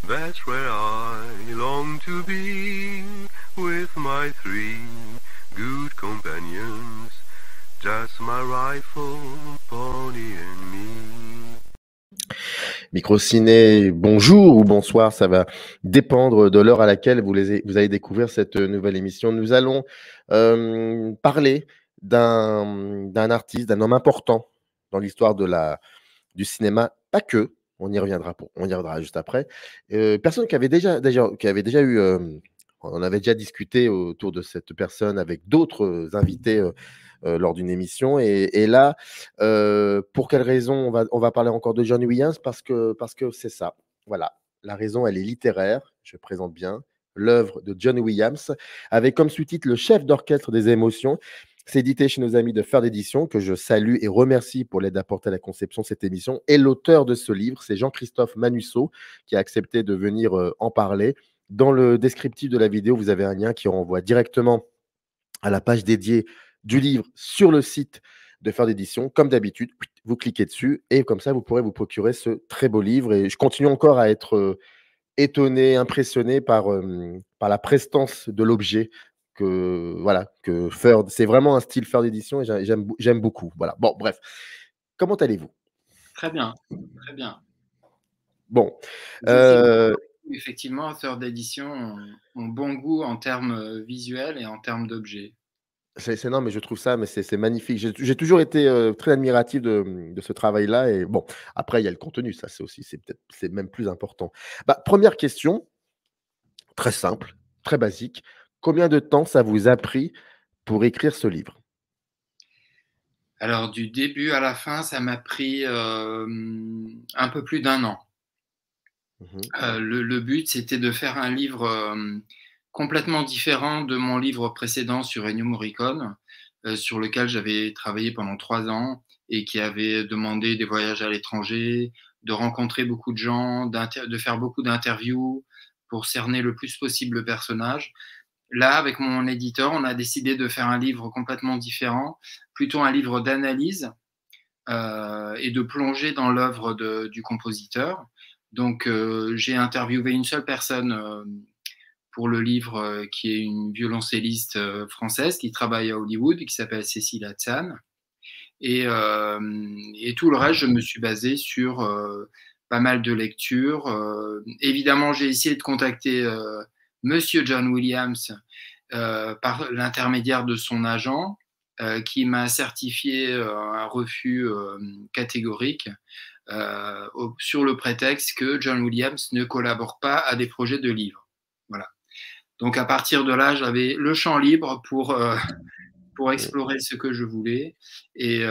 That's where I long to be with my three good companions, just my rifle, pony and me. Microciné, bonjour ou bonsoir, ça va dépendre de l'heure à laquelle vous allez découvrir cette nouvelle émission. Nous allons parler d'un artiste, d'un homme important dans l'histoire du cinéma, pas que, on y reviendra juste après. Personne qui avait déjà eu, on en avait déjà discuté autour de cette personne avec d'autres invités lors d'une émission. Et là, pour quelle raison on va parler encore de John Williams? Parce que c'est ça. Voilà. La raison, elle est littéraire. Je présente bien l'œuvre de John Williams, avec comme sous-titre Le chef d'orchestre des émotions. C'est édité chez nos amis de Faire d'édition, que je salue et remercie pour l'aide apportée à la conception de cette émission. Et l'auteur de ce livre, c'est Jean-Christophe Manusseau, qui a accepté de venir en parler. Dans le descriptif de la vidéo, vous avez un lien qui renvoie directement à la page dédiée du livre sur le site de Faire d'édition. Comme d'habitude, vous cliquez dessus et comme ça, vous pourrez vous procurer ce très beau livre. Et je continue encore à être étonné, impressionné par la prestance de l'objet que Ferd, c'est vraiment un style Ferd d'édition et j'aime beaucoup. Voilà. Bon, bref. Comment allez-vous? Très bien, très bien. Bon. Je sais que, effectivement, auteurs d'édition ont bon goût en termes visuels et en termes d'objets. Non, mais je trouve ça, mais c'est magnifique. J'ai toujours été très admiratif de ce travail-là. Et bon, après, il y a le contenu, ça, c'est même plus important. Bah, première question, très simple, très basique. Combien de temps ça vous a pris pour écrire ce livre? Alors, du début à la fin, ça m'a pris un peu plus d'un an. Le but, c'était de faire un livre complètement différent de mon livre précédent sur Ennio Morricone, sur lequel j'avais travaillé pendant 3 ans et qui avait demandé des voyages à l'étranger, de rencontrer beaucoup de gens, de faire beaucoup d'interviews pour cerner le plus possible le personnage. Là, avec mon éditeur, on a décidé de faire un livre complètement différent, plutôt un livre d'analyse et de plonger dans l'œuvre du compositeur. Donc, j'ai interviewé une seule personne pour le livre, qui est une violoncelliste française qui travaille à Hollywood, qui s'appelle Cécile Hatsan. Et tout le reste, je me suis basé sur pas mal de lectures. Évidemment, j'ai essayé de contacter Monsieur John Williams par l'intermédiaire de son agent, qui m'a certifié un refus catégorique sur le prétexte que John Williams ne collabore pas à des projets de livres. Voilà. Donc à partir de là, j'avais le champ libre pour explorer ce que je voulais. Et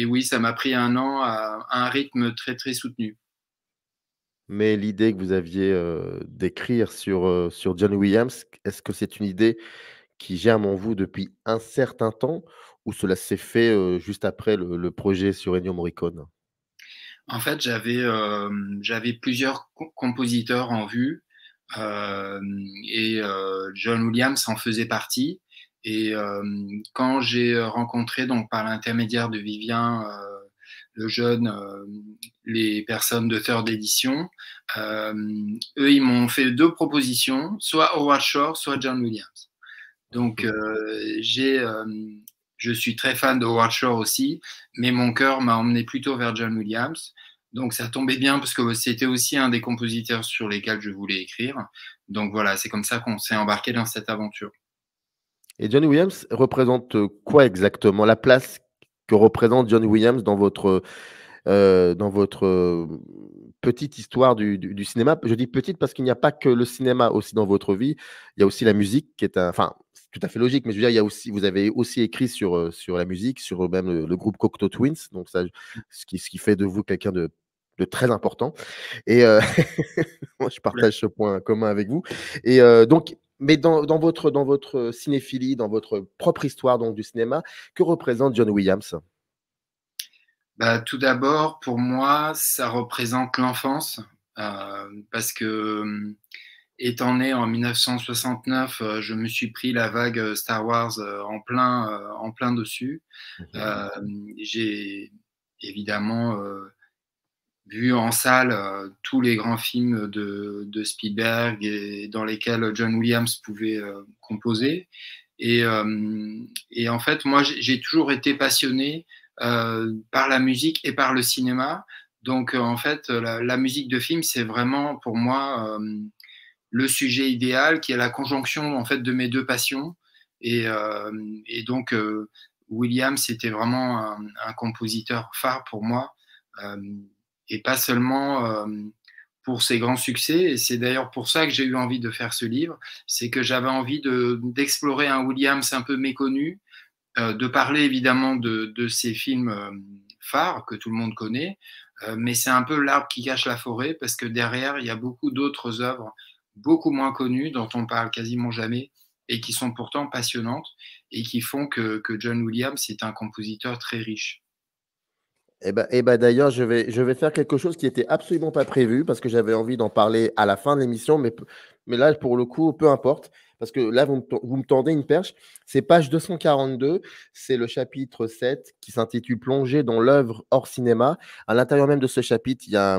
oui, ça m'a pris un an à un rythme très, très soutenu. Mais l'idée que vous aviez d'écrire sur John Williams, est-ce que c'est une idée qui germe en vous depuis un certain temps ou cela s'est fait juste après le projet sur Ennio Morricone? En fait, j'avais plusieurs compositeurs en vue et John Williams en faisait partie. Et quand j'ai rencontré, donc par l'intermédiaire de Vivien, le jeune, les personnes de Third Edition, eux, ils m'ont fait deux propositions, soit Howard Shore, soit John Williams. Donc, je suis très fan de Howard Shore aussi, mais mon cœur m'a emmené plutôt vers John Williams. Donc, ça tombait bien parce que c'était aussi un des compositeurs sur lesquels je voulais écrire. Donc, voilà, c'est comme ça qu'on s'est embarqué dans cette aventure. Et John Williams représente quoi exactement? La place que représente John Williams dans votre petite histoire du cinéma? Je dis petite parce qu'il n'y a pas que le cinéma aussi dans votre vie. Il y a aussi la musique qui est enfin, c'est tout à fait logique, mais je veux dire, vous avez aussi écrit sur la musique, sur même le groupe Cocteau Twins, donc ça, ce qui fait de vous quelqu'un de très important. Et moi, je partage ce point commun avec vous. Et donc, mais dans votre cinéphilie, dans votre propre histoire donc, du cinéma, que représente John Williams? Bah, tout d'abord, pour moi, ça représente l'enfance, parce que étant né en 1969, je me suis pris la vague Star Wars en plein dessus. Mmh. J'ai évidemment vu en salle tous les grands films de Spielberg et dans lesquels John Williams pouvait composer. Et en fait, moi, j'ai toujours été passionné par la musique et par le cinéma. Donc, en fait, la musique de film, c'est vraiment pour moi le sujet idéal, qui est la conjonction en fait de mes deux passions. Et donc, Williams était vraiment un compositeur phare pour moi, et pas seulement pour ses grands succès. Et c'est d'ailleurs pour ça que j'ai eu envie de faire ce livre, c'est que j'avais envie d'explorer un Williams un peu méconnu, de parler évidemment de ses films phares que tout le monde connaît, mais c'est un peu l'arbre qui cache la forêt, parce que derrière, il y a beaucoup d'autres œuvres beaucoup moins connues, dont on parle quasiment jamais, et qui sont pourtant passionnantes, et qui font que John Williams est un compositeur très riche. D'ailleurs, je vais faire quelque chose qui était absolument pas prévu parce que j'avais envie d'en parler à la fin de l'émission, mais là, pour le coup, peu importe, parce que là, vous me tendez une perche. C'est page 242, c'est le chapitre 7 qui s'intitule Plonger dans l'œuvre hors cinéma. À l'intérieur même de ce chapitre, il y a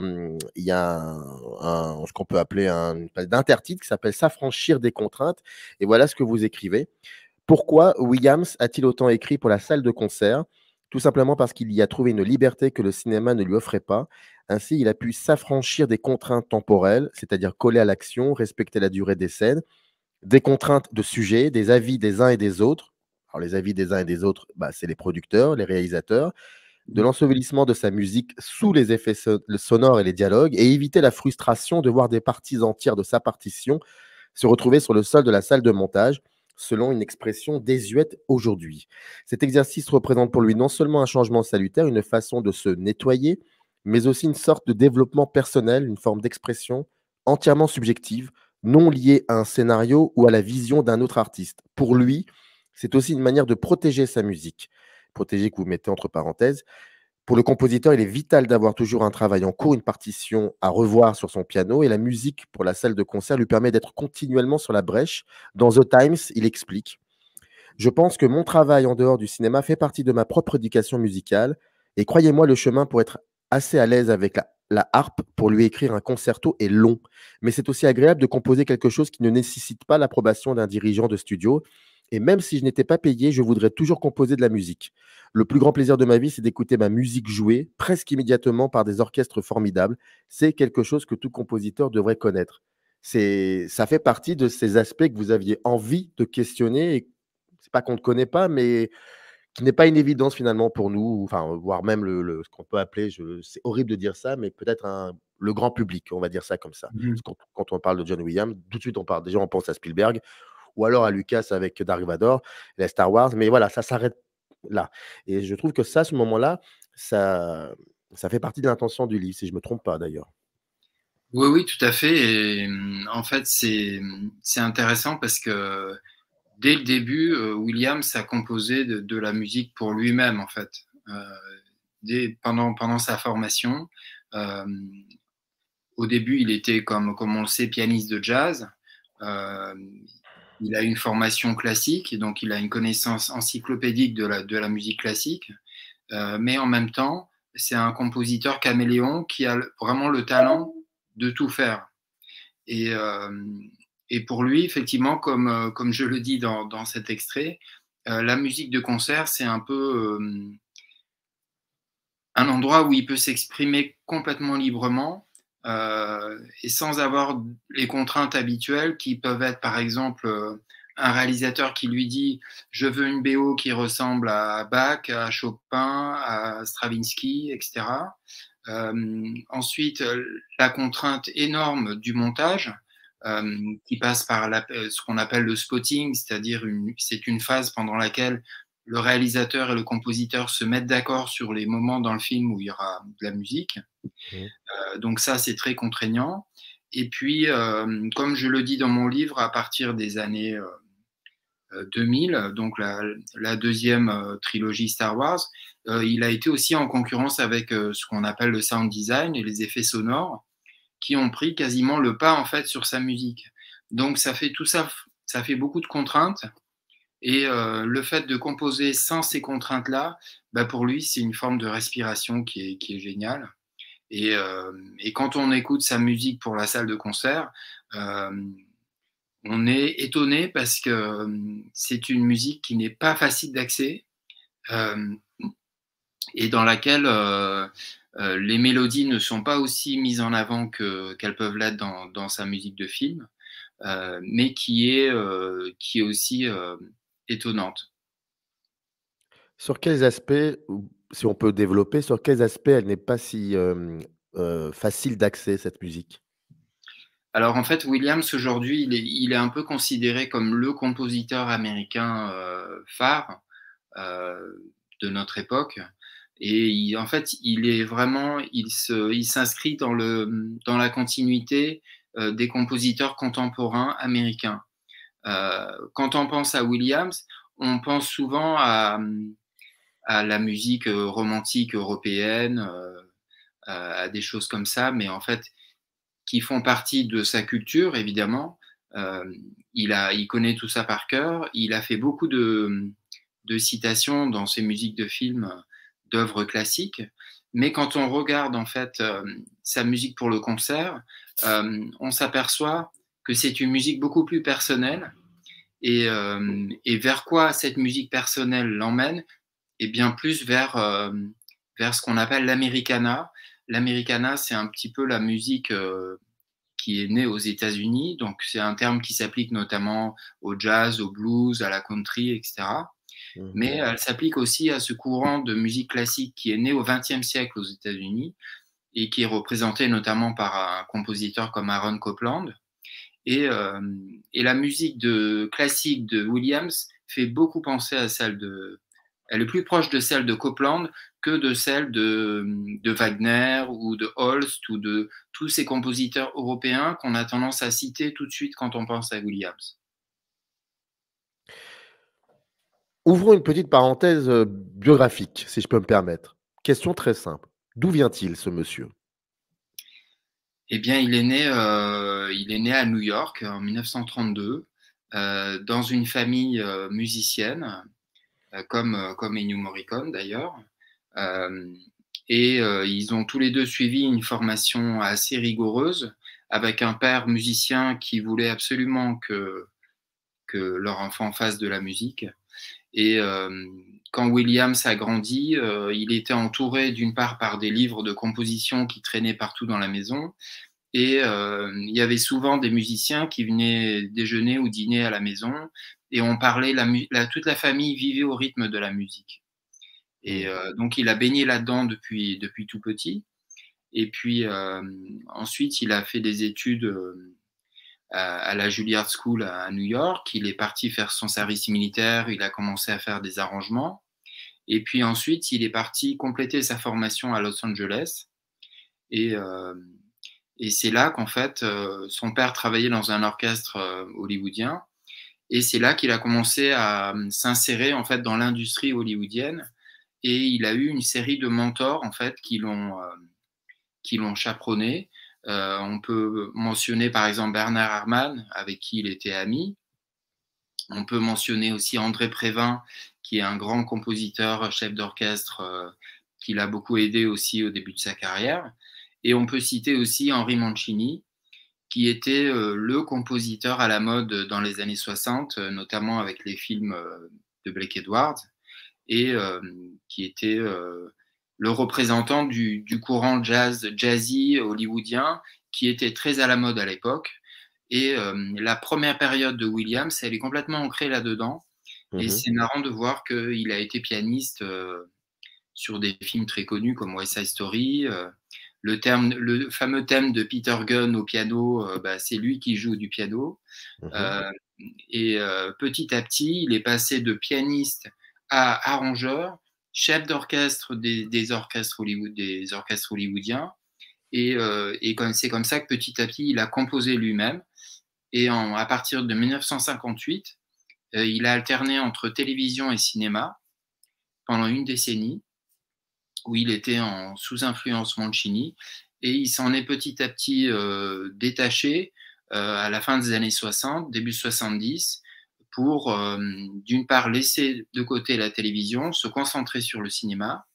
ce qu'on peut appeler un intertitre qui s'appelle S'affranchir des contraintes. Et voilà ce que vous écrivez. Pourquoi Williams a-t-il autant écrit pour la salle de concert? Tout simplement parce qu'il y a trouvé une liberté que le cinéma ne lui offrait pas. Ainsi, il a pu s'affranchir des contraintes temporelles, c'est-à-dire coller à l'action, respecter la durée des scènes, des contraintes de sujet, des avis des uns et des autres. Alors, les avis des uns et des autres, c'est les producteurs, les réalisateurs, de l'ensevelissement de sa musique sous les effets sonores et les dialogues, et éviter la frustration de voir des parties entières de sa partition se retrouver sur le sol de la salle de montage, selon une expression désuète aujourd'hui. Cet exercice représente pour lui non seulement un changement salutaire, une façon de se nettoyer, mais aussi une sorte de développement personnel, une forme d'expression entièrement subjective, non liée à un scénario ou à la vision d'un autre artiste. Pour lui, c'est aussi une manière de protéger sa musique. Protéger que vous mettez entre parenthèses. Pour le compositeur, il est vital d'avoir toujours un travail en cours, une partition à revoir sur son piano, et la musique pour la salle de concert lui permet d'être continuellement sur la brèche. Dans The Times, il explique: je pense que mon travail en dehors du cinéma fait partie de ma propre éducation musicale, et croyez-moi, le chemin pour être assez à l'aise avec la harpe pour lui écrire un concerto est long, mais c'est aussi agréable de composer quelque chose qui ne nécessite pas l'approbation d'un dirigeant de studio. Et même si je n'étais pas payé, je voudrais toujours composer de la musique. Le plus grand plaisir de ma vie, c'est d'écouter ma musique jouée presque immédiatement par des orchestres formidables. C'est quelque chose que tout compositeur devrait connaître. Ça fait partie de ces aspects que vous aviez envie de questionner, et c'est pas qu'on ne connaît pas, mais qui n'est pas une évidence finalement pour nous, enfin, voire même ce qu'on peut appeler, c'est horrible de dire ça, mais peut-être le grand public, on va dire ça comme ça. Parce que quand on parle de John Williams, tout de suite déjà on pense à Spielberg, ou alors à Lucas avec Dark Vador, les Star Wars, mais voilà, ça s'arrête là. Et je trouve que ça, à ce moment-là, ça fait partie de l'intention du livre, si je ne me trompe pas d'ailleurs. Oui, oui, tout à fait. Et en fait, c'est intéressant parce que dès le début, Williams a composé de la musique pour lui-même, en fait. Pendant sa formation, au début, il était, comme on le sait, pianiste de jazz. Il a une formation classique, et donc il a une connaissance encyclopédique de la musique classique. Mais en même temps, c'est un compositeur caméléon qui a vraiment le talent de tout faire. Et pour lui, effectivement, comme je le dis dans cet extrait, la musique de concert, c'est un peu un endroit où il peut s'exprimer complètement librement, et sans avoir les contraintes habituelles qui peuvent être, par exemple, un réalisateur qui lui dit « je veux une BO qui ressemble à Bach, à Chopin, à Stravinsky, etc. » Ensuite, la contrainte énorme du montage, qui passe par ce qu'on appelle le spotting, c'est-à-dire c'est une phase pendant laquelle le réalisateur et le compositeur se mettent d'accord sur les moments dans le film où il y aura de la musique. Donc ça, c'est très contraignant. Et puis, comme je le dis dans mon livre, à partir des années 2000, donc la deuxième trilogie Star Wars, il a été aussi en concurrence avec ce qu'on appelle le sound design et les effets sonores, qui ont pris quasiment le pas en fait sur sa musique. Donc ça fait tout ça, ça fait beaucoup de contraintes. Et le fait de composer sans ces contraintes-là, pour lui, c'est une forme de respiration qui est géniale. Et quand on écoute sa musique pour la salle de concert, on est étonné parce que c'est une musique qui n'est pas facile d'accès et dans laquelle les mélodies ne sont pas aussi mises en avant qu'elles peuvent l'être dans sa musique de film, mais qui est aussi étonnante. Sur quels aspects, ou si on peut développer, sur quels aspects elle n'est pas si, facile d'accès, cette musique? Alors en fait, Williams aujourd'hui, il est un peu considéré comme le compositeur américain phare de notre époque. Et en fait, il s'inscrit dans la continuité des compositeurs contemporains américains. Quand on pense à Williams, on pense souvent à la musique romantique européenne, à des choses comme ça, mais en fait, qui font partie de sa culture, évidemment. Il connaît tout ça par cœur. Il a fait beaucoup de citations dans ses musiques de films d'œuvres classiques. Mais quand on regarde en fait sa musique pour le concert, on s'aperçoit que c'est une musique beaucoup plus personnelle. Et vers quoi cette musique personnelle l'emmène? Et bien plus vers ce qu'on appelle l'americana. L'americana, c'est un petit peu la musique qui est née aux États-Unis. Donc, c'est un terme qui s'applique notamment au jazz, au blues, à la country, etc. Mais elle s'applique aussi à ce courant de musique classique qui est né au XXe siècle aux États-Unis et qui est représenté notamment par un compositeur comme Aaron Copland. Et la musique classique de Williams fait beaucoup penser à elle est plus proche de celle de Copland que de celle de Wagner ou de Holst ou de tous ces compositeurs européens qu'on a tendance à citer tout de suite quand on pense à Williams. Ouvrons une petite parenthèse, biographique, si je peux me permettre. Question très simple: d'où vient-il, ce monsieur? Eh bien, il est né à New York en 1932, dans une famille musicienne, comme Ennio Morricone d'ailleurs. Ils ont tous les deux suivi une formation assez rigoureuse, avec un père musicien qui voulait absolument que leur enfant fasse de la musique. Et quand Williams a grandi, il était entouré d'une part par des livres de composition qui traînaient partout dans la maison. Et il y avait souvent des musiciens qui venaient déjeuner ou dîner à la maison. Et on parlait, toute la famille vivait au rythme de la musique. Et donc, il a baigné là-dedans depuis tout petit. Et puis, ensuite, il a fait des études à la Juilliard School à New York. Il est parti faire son service militaire. Il a commencé à faire des arrangements. Et puis ensuite, il est parti compléter sa formation à Los Angeles. Et c'est là qu'en fait, son père travaillait dans un orchestre hollywoodien. Et c'est là qu'il a commencé à s'insérer en fait dans l'industrie hollywoodienne. Et il a eu une série de mentors en fait qui l'ont chaperonné. On peut mentionner par exemple Bernard Herrmann, avec qui il était ami. On peut mentionner aussi André Prévin, qui est un grand compositeur, chef d'orchestre, qui l'a beaucoup aidé aussi au début de sa carrière. Et on peut citer aussi Henry Mancini, qui était le compositeur à la mode dans les années 60, notamment avec les films de Blake Edwards, et qui était le représentant du courant jazzy hollywoodien, qui était très à la mode à l'époque. Et la première période de Williams, elle est complètement ancrée là-dedans. Et c'est marrant de voir qu'il a été pianiste sur des films très connus comme West Side Story. Le fameux thème de Peter Gunn au piano, c'est lui qui joue du piano. Et petit à petit, il est passé de pianiste à arrangeur, chef d'orchestre des orchestres hollywoodiens. Et c'est comme ça que petit à petit, il a composé lui-même. Et à partir de 1958, il a alterné entre télévision et cinéma pendant une décennie, où il était sous influence Mancini, et il s'en est petit à petit détaché à la fin des années 60, début 70, pour d'une part laisser de côté la télévision, se concentrer sur le cinéma,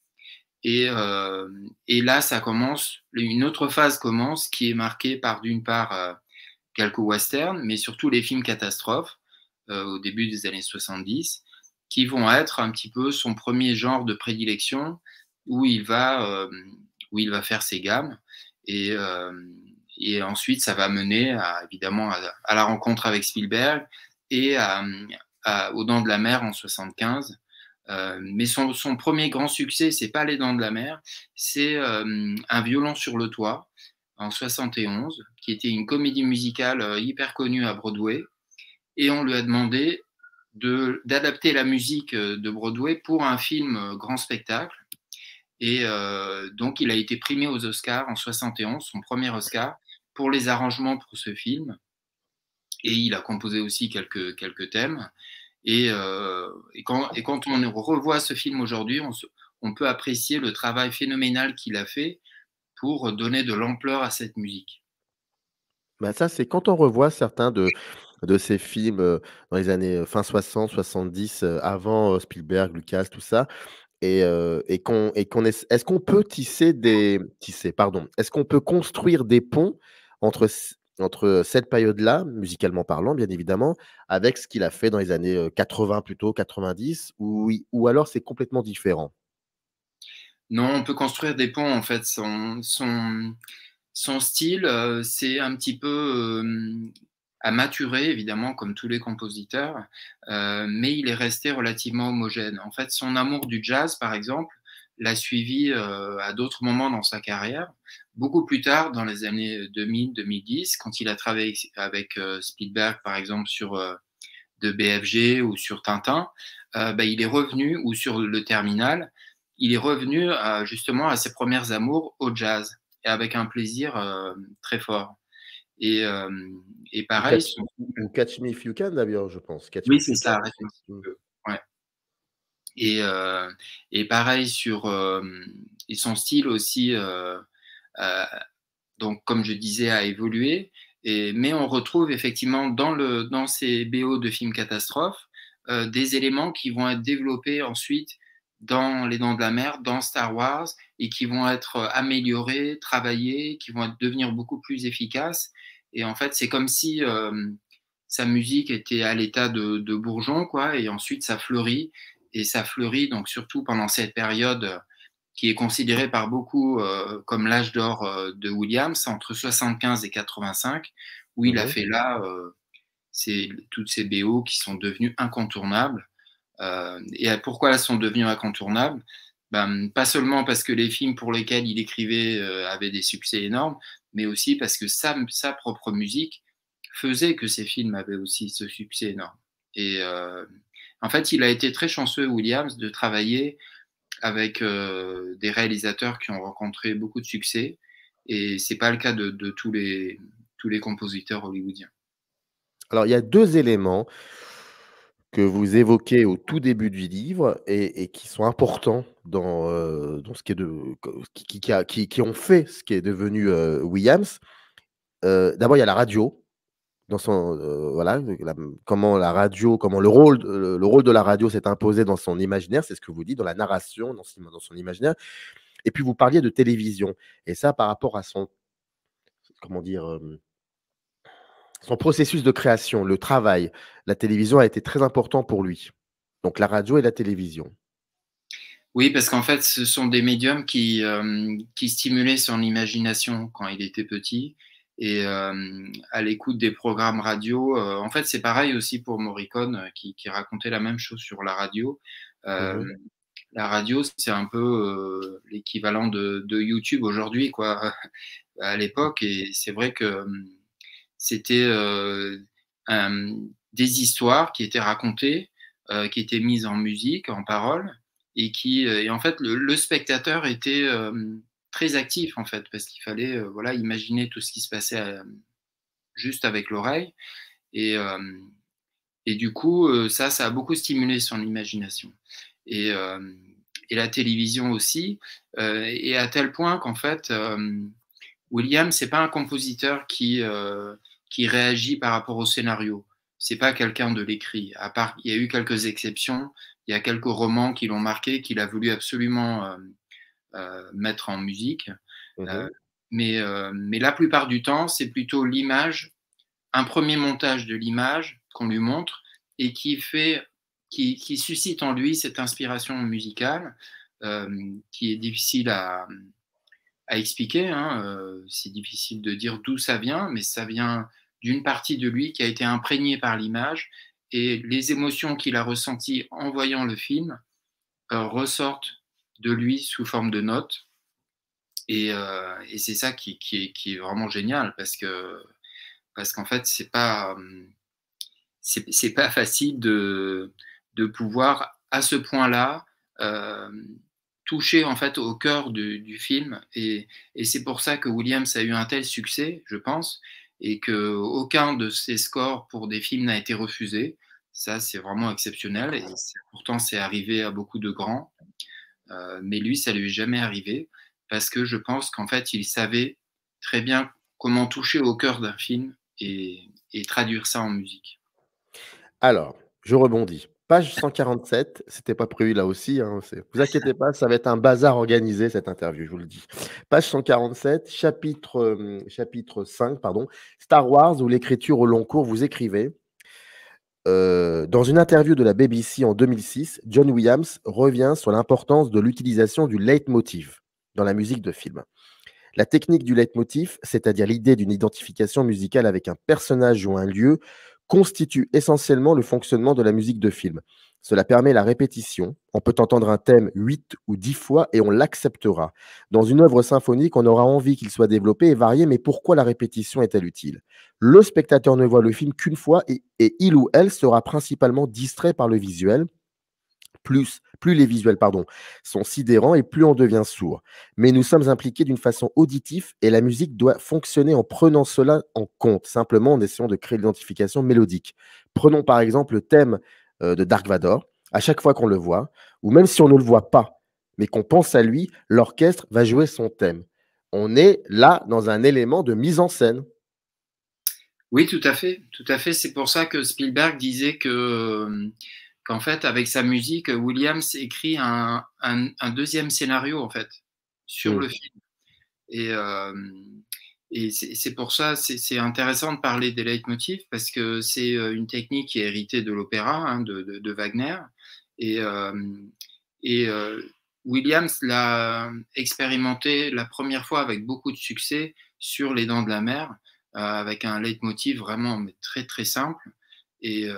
Et là, ça commence, une autre phase commence qui est marquée par, d'une part, quelques westerns, mais surtout les films catastrophes au début des années 70, qui vont être un petit peu son premier genre de prédilection où il va faire ses gammes. Et, euh, et ensuite, ça va mener évidemment à la rencontre avec Spielberg et aux Dents de la Mer en 75. Mais son premier grand succès, c'est pas Les Dents de la Mer, c'est Un violon sur le toit en 71, qui était une comédie musicale hyper connue à Broadway. Et on lui a demandé d'adapter la musique de Broadway pour un film grand spectacle. Et donc, il a été primé aux Oscars en 71, son premier Oscar, pour les arrangements pour ce film. Et il a composé aussi quelques thèmes. Et quand on revoit ce film aujourd'hui, on peut apprécier le travail phénoménal qu'il a fait pour donner de l'ampleur à cette musique. Bah, ça, c'est quand on revoit certains de ces films, dans les années, fin 60, 70, avant, Spielberg, Lucas, tout ça et qu'on est-ce qu'on peut est-ce qu'on peut construire des ponts entre cette période-là, musicalement parlant, bien évidemment, avec ce qu'il a fait dans les années, 80 plutôt, 90 ou alors c'est complètement différent? Non, on peut construire des ponts, en fait. Son style, c'est un petit peu à maturer, évidemment, comme tous les compositeurs, mais il est resté relativement homogène. En fait, son amour du jazz, par exemple, l'a suivi à d'autres moments dans sa carrière. Beaucoup plus tard, dans les années 2000-2010, quand il a travaillé avec Spielberg, par exemple, sur de BFG ou sur Tintin, il est revenu, ou sur le Terminal, il est revenu justement à ses premières amours au jazz, et avec un plaisir très fort. Et, euh, et Ou pareil, Catch ou Catch Me If You Can d'ailleurs, je pense. Catch Me oui, If c'est You Can ça, aussi. Mmh. ouais. Et, et pareil et son style aussi, euh, donc comme je disais, a évolué. Mais on retrouve effectivement dans ces BO de films catastrophes des éléments qui vont être développés ensuite dans Les Dents de la Mer, dans Star Wars, et qui vont être améliorés, travaillés, qui vont devenir beaucoup plus efficaces. Et en fait, c'est comme si sa musique était à l'état de bourgeon, quoi, et ensuite ça fleurit. Et ça fleurit donc surtout pendant cette période qui est considérée par beaucoup comme l'âge d'or de Williams, entre 75 et 85, où il a Mmh. fait là toutes ces BO qui sont devenues incontournables. Et pourquoi elles sont devenues incontournables? Pas seulement parce que les films pour lesquels il écrivait avaient des succès énormes, mais aussi parce que sa propre musique faisait que ces films avaient aussi ce succès énorme. Et en fait, il a été très chanceux, Williams, de travailler avec des réalisateurs qui ont rencontré beaucoup de succès. Et c'est pas le cas de tous les compositeurs hollywoodiens. Alors il y a 2 éléments que vous évoquez au tout début du livre et qui sont importants dans ce qui est de co qui ont fait ce qui est devenu, Williams. D'abord, il y a la radio dans son, voilà, comment le rôle de la radio s'est imposé dans son imaginaire, c'est ce que vous dites, dans la narration, dans son imaginaire et puis vous parliez de télévision et ça par rapport à son comment dire? Son processus de création, le travail, la télévision a été très important pour lui. Donc la radio et la télévision. Oui, parce qu'en fait, ce sont des médiums qui stimulaient son imagination quand il était petit. Et à l'écoute des programmes radio, en fait, c'est pareil aussi pour Morricone, qui racontait la même chose sur la radio. Euh, Mmh. la radio, c'est un peu l'équivalent de YouTube aujourd'hui, quoi, à l'époque. Et c'est vrai que c'était des histoires qui étaient racontées, qui étaient mises en musique, en paroles, et en fait, le spectateur était très actif, en fait, parce qu'il fallait voilà, imaginer tout ce qui se passait juste avec l'oreille. Et, et du coup, ça a beaucoup stimulé son imagination. Et, euh, et la télévision aussi, et à tel point qu'en fait, Williams, c'est pas un compositeur qui réagit par rapport au scénario. C'est pas quelqu'un de l'écrit. À part, il y a eu quelques exceptions. Il y a quelques romans qui l'ont marqué, qu'il a voulu absolument mettre en musique. Mhm. Mais la plupart du temps, c'est plutôt l'image, un premier montage de l'image qu'on lui montre et qui suscite en lui cette inspiration musicale qui est difficile à expliquer. Hein. C'est difficile de dire d'où ça vient, mais ça vient d'une partie de lui qui a été imprégnée par l'image et les émotions qu'il a ressenties en voyant le film ressortent de lui sous forme de notes. Et c'est ça qui est vraiment génial parce qu'en fait, c'est pas facile de pouvoir, à ce point-là, euh, toucher en fait au cœur du film. Et c'est pour ça que Williams a eu un tel succès, je pense, et qu'aucun de ses scores pour des films n'a été refusé. Ça, c'est vraiment exceptionnel. Et pourtant, c'est arrivé à beaucoup de grands. Mais lui, ça lui est jamais arrivé parce que je pense qu'en fait, il savait très bien comment toucher au cœur d'un film et traduire ça en musique. Alors, je rebondis. Page 147, c'était pas prévu là aussi, hein, vous inquiétez pas, ça va être un bazar organisé cette interview, je vous le dis. Page 147, chapitre 5, pardon, Star Wars ou l'écriture au long cours, vous écrivez. Dans une interview de la BBC en 2006, John Williams revient sur l'importance de l'utilisation du leitmotiv dans la musique de film. La technique du leitmotiv, c'est-à-dire l'idée d'une identification musicale avec un personnage ou un lieu, constitue essentiellement le fonctionnement de la musique de film. Cela permet la répétition. On peut entendre un thème 8 ou 10 fois et on l'acceptera. Dans une œuvre symphonique, on aura envie qu'il soit développé et varié, mais pourquoi la répétition est-elle utile? Le spectateur ne voit le film qu'une fois et il ou elle sera principalement distrait par le visuel, plus les visuels sont sidérants et plus on devient sourd. Mais nous sommes impliqués d'une façon auditive et la musique doit fonctionner en prenant cela en compte, simplement en essayant de créer l'identification mélodique. Prenons par exemple le thème de Dark Vador. À chaque fois qu'on le voit, ou même si on ne le voit pas, mais qu'on pense à lui, l'orchestre va jouer son thème. On est là dans un élément de mise en scène. Oui, tout à fait, tout à fait. C'est pour ça que Spielberg disait qu'en fait, avec sa musique, Williams écrit un deuxième scénario en fait sur Mm. le film. Et, euh, et c'est pour ça, c'est intéressant de parler des leitmotifs parce que c'est une technique qui est héritée de l'opéra, hein, de Wagner. Et, euh, et Williams l'a expérimenté la première fois avec beaucoup de succès sur Les Dents de la Mer, avec un leitmotiv vraiment très très simple. Et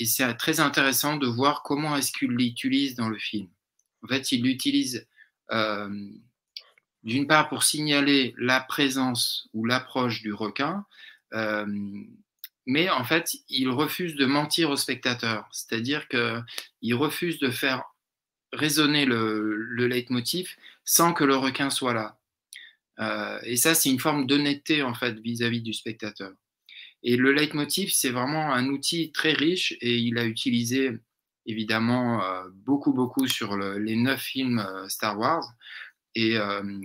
c'est très intéressant de voir comment est-ce qu'il l'utilise dans le film. En fait, il l'utilise d'une part pour signaler la présence ou l'approche du requin, euh, mais en fait, il refuse de mentir au spectateur. C'est-à-dire qu'il refuse de faire résonner le leitmotiv sans que le requin soit là. Et ça, c'est une forme d'honnêteté en fait vis-à-vis du spectateur. Et le leitmotiv, c'est vraiment un outil très riche et il a utilisé évidemment beaucoup sur les 9 films Star Wars. Et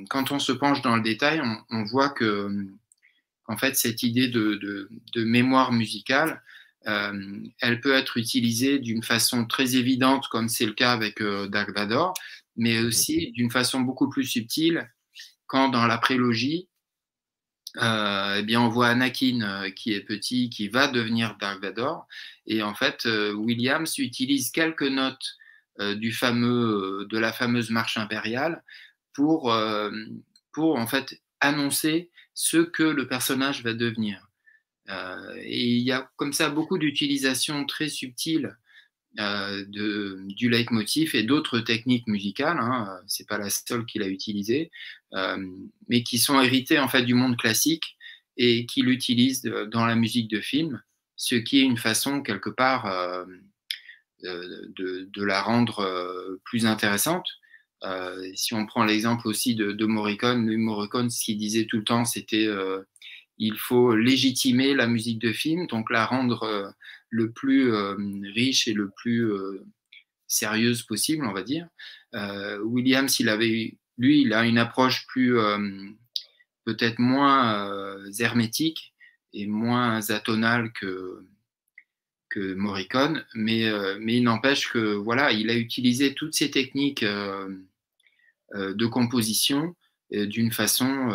quand on se penche dans le détail, on voit qu'en fait, cette idée de mémoire musicale, elle peut être utilisée d'une façon très évidente, comme c'est le cas avec Dark Vador, mais aussi d'une façon beaucoup plus subtile, quand dans la prélogie, eh bien, on voit Anakin qui est petit, qui va devenir Dark Vador, et en fait, Williams utilise quelques notes de la fameuse marche impériale pour, euh, pour en fait annoncer ce que le personnage va devenir. Et il y a comme ça beaucoup d'utilisations très subtiles du leitmotiv et d'autres techniques musicales, hein, c'est pas la seule qu'il a utilisée, mais qui sont héritées en fait du monde classique et qui l'utilisent dans la musique de film, ce qui est une façon quelque part de la rendre plus intéressante. Si on prend l'exemple aussi de Morricone, ce qu'il disait tout le temps, c'était il faut légitimer la musique de film, donc la rendre le plus riche et le plus sérieuse possible, on va dire. Williams, lui, il a une approche plus peut-être moins hermétique et moins atonale que Morricone, mais il n'empêche que voilà, il a utilisé toutes ces techniques de composition d'une façon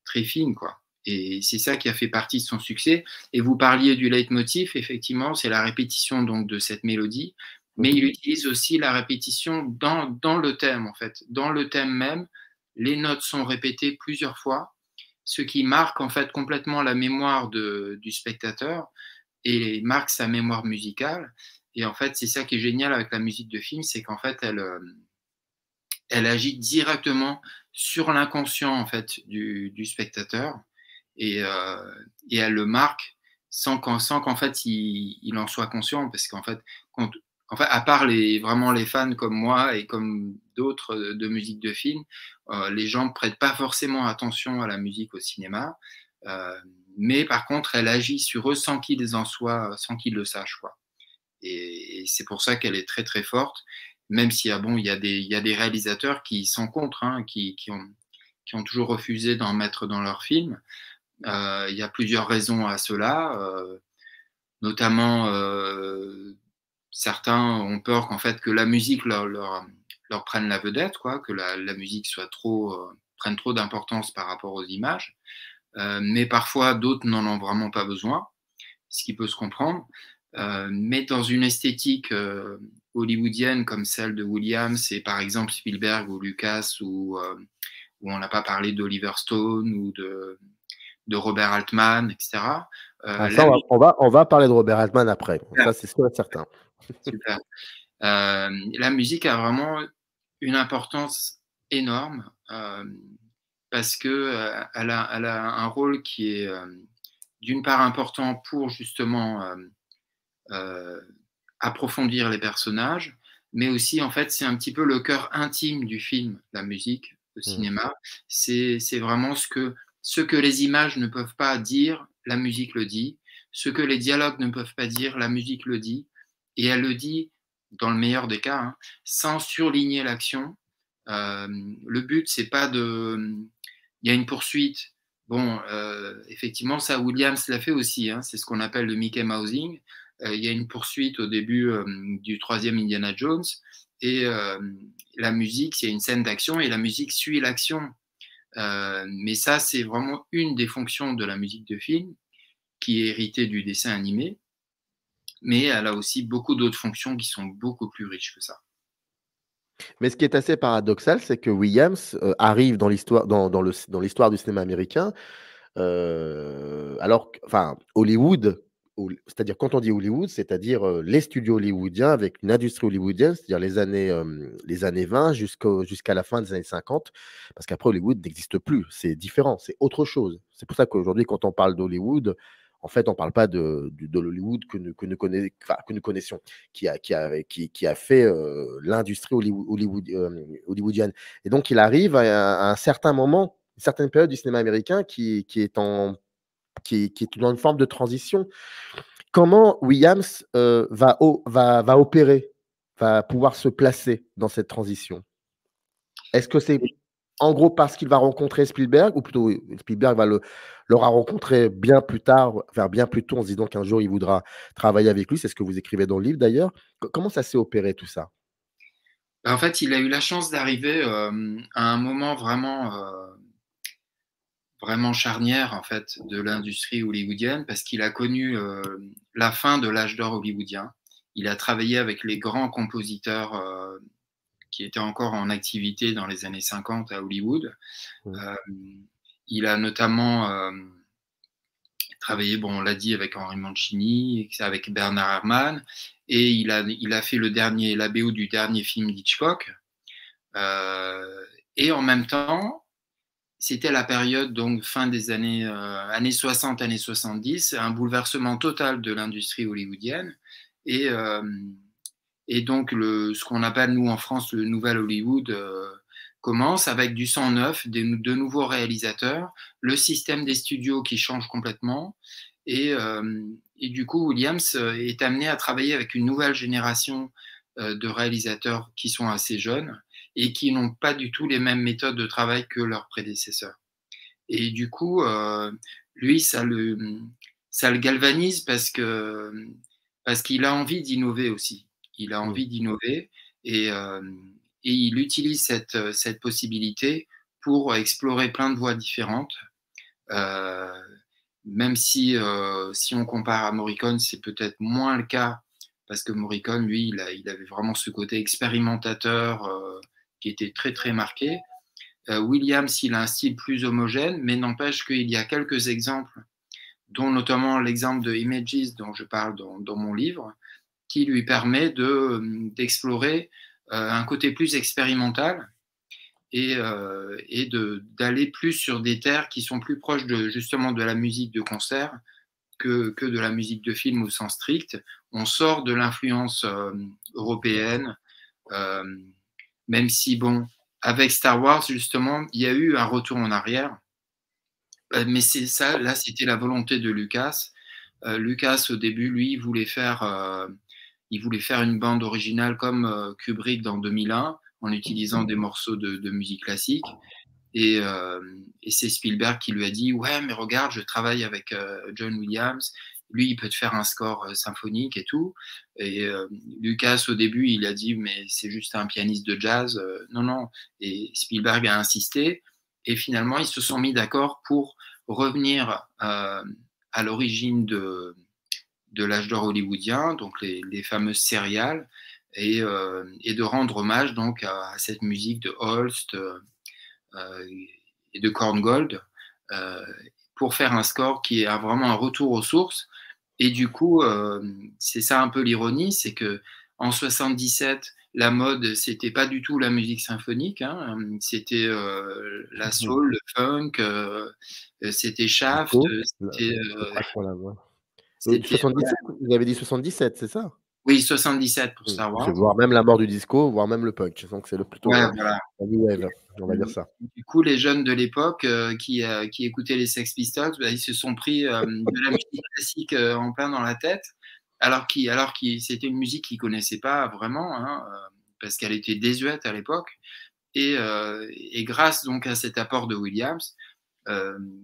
très fine, quoi. Et c'est ça qui a fait partie de son succès. Et vous parliez du leitmotiv, effectivement, c'est la répétition donc de cette mélodie, mais il utilise aussi la répétition dans le thème, en fait. Dans le thème même, les notes sont répétées plusieurs fois, ce qui marque en fait complètement la mémoire du spectateur et marque sa mémoire musicale. Et en fait, c'est ça qui est génial avec la musique de film, c'est qu'en fait, elle agit directement sur l'inconscient en fait du spectateur et elle le marque sans qu'en fait il en soit conscient, parce qu'en fait, à part vraiment les fans comme moi et comme d'autres de musique de film, les gens ne prêtent pas forcément attention à la musique au cinéma, mais par contre elle agit sur eux sans qu'ils le sachent, quoi. Et c'est pour ça qu'elle est très très forte, même s'il y a, bon, il y a des réalisateurs qui sont contre, hein, qui ont toujours refusé d'en mettre dans leurs films. Il y a plusieurs raisons à cela, notamment certains ont peur qu'en fait que la musique leur prenne la vedette, quoi, que la musique soit prenne trop d'importance par rapport aux images, mais parfois d'autres n'en ont vraiment pas besoin, ce qui peut se comprendre. Mais dans une esthétique hollywoodienne comme celle de Williams et par exemple Spielberg ou Lucas, où on n'a pas parlé d'Oliver Stone ou de Robert Altman, etc. Ça, on va parler de Robert Altman après. Ça, c'est sûr et certain. Super. La musique a vraiment une importance énorme parce que elle a un rôle qui est d'une part important pour justement approfondir les personnages, mais aussi en fait c'est un petit peu le cœur intime du film, la musique, le cinéma. C'est vraiment ce que les images ne peuvent pas dire, la musique le dit. Ce que les dialogues ne peuvent pas dire, la musique le dit. Et elle le dit, dans le meilleur des cas, hein, sans surligner l'action. Le but, c'est pas de... Il y a une poursuite. Bon, effectivement, ça, Williams l'a fait aussi. Hein, c'est ce qu'on appelle le Mickey Mousing. Il y a une poursuite au début du 3e Indiana Jones. Et la musique, il y a une scène d'action et la musique suit l'action. Mais ça, c'est vraiment une des fonctions de la musique de film qui est héritée du dessin animé. Mais elle a aussi beaucoup d'autres fonctions qui sont beaucoup plus riches que ça. Mais ce qui est assez paradoxal, c'est que Williams arrive dans l'histoire du cinéma américain, alors que, enfin, Hollywood, c'est-à-dire quand on dit Hollywood, c'est-à-dire les studios hollywoodiens avec une industrie hollywoodienne, c'est-à-dire les années 20 jusqu'à la fin des années 50, parce qu'après Hollywood n'existe plus, c'est différent, c'est autre chose. C'est pour ça qu'aujourd'hui, quand on parle d'Hollywood, en fait, on ne parle pas de l'Hollywood que nous connaissions, qui a fait l'industrie hollywoodienne. Et donc, il arrive à un certain moment, une certaine période du cinéma américain qui est dans une forme de transition. Comment Williams va opérer, va pouvoir se placer dans cette transition? Est-ce que c'est en gros parce qu'il va rencontrer Spielberg, ou plutôt Spielberg l'aura rencontré bien plus tard, enfin bien plus tôt, en se disant qu'un jour il voudra travailler avec lui? C'est ce que vous écrivez dans le livre d'ailleurs. Comment ça s'est opéré tout ça? En fait, il a eu la chance d'arriver à un moment vraiment charnière en fait de l'industrie hollywoodienne, parce qu'il a connu la fin de l'âge d'or hollywoodien. Il a travaillé avec les grands compositeurs qui étaient encore en activité dans les années 50 à Hollywood. Il a notamment travaillé, bon, on l'a dit, avec Henry Mancini, avec Bernard Herrmann, et il a fait la BO du dernier film d'Hitchcock. Et en même temps, c'était la période, donc fin des années 60, années 70, un bouleversement total de l'industrie hollywoodienne. Et donc, ce qu'on appelle, nous, en France, le nouvel Hollywood commence avec du sang neuf, de nouveaux réalisateurs, le système des studios qui change complètement. Et du coup, Williams est amené à travailler avec une nouvelle génération de réalisateurs qui sont assez jeunes et qui n'ont pas du tout les mêmes méthodes de travail que leurs prédécesseurs. Et du coup, lui, ça le galvanise parce qu'il a envie d'innover aussi. Il a envie d'innover et et il utilise cette possibilité pour explorer plein de voies différentes. Même si on compare à Morricone, c'est peut-être moins le cas, parce que Morricone, lui, il avait vraiment ce côté expérimentateur qui était très très marqué. Williams, il a un style plus homogène, mais n'empêche qu'il y a quelques exemples, dont notamment l'exemple de Images dont je parle dans mon livre, qui lui permet d'explorer un côté plus expérimental et d'aller plus sur des terres qui sont plus proches justement de la musique de concert que de la musique de film au sens strict. On sort de l'influence européenne, même si, bon, avec Star Wars, justement, il y a eu un retour en arrière. Mais c'est ça, là, c'était la volonté de Lucas. Lucas, au début, lui, il voulait faire une bande originale comme Kubrick dans 2001, en utilisant des morceaux de musique classique. Et c'est Spielberg qui lui a dit « Ouais, mais regarde, je travaille avec John Williams. Lui, il peut te faire un score symphonique et tout. » Et Lucas, au début, il a dit « Mais c'est juste un pianiste de jazz. Non, non. » Et Spielberg a insisté. Et finalement, ils se sont mis d'accord pour revenir à l'origine de l'âge d'or hollywoodien, donc les fameuses sériales, et de rendre hommage donc à cette musique de Holst et de Korngold, pour faire un score qui est vraiment un retour aux sources. Et du coup, c'est ça un peu l'ironie, c'est que en 77, la mode, c'était pas du tout la musique symphonique, hein, c'était la soul, le funk, c'était Shaft, c'était... 77, vous avez dit 77, c'est ça? Oui, 77 pour Star Wars. Voire même la mort du disco, voire même le punk. Donc c'est plutôt ouais, voilà. la new wave, on va dire ça. Du coup, les jeunes de l'époque qui écoutaient les Sex Pistols, ils se sont pris de la musique classique en plein dans la tête, alors que c'était une musique qu'ils ne connaissaient pas vraiment, hein, parce qu'elle était désuète à l'époque. Et grâce donc à cet apport de Williams,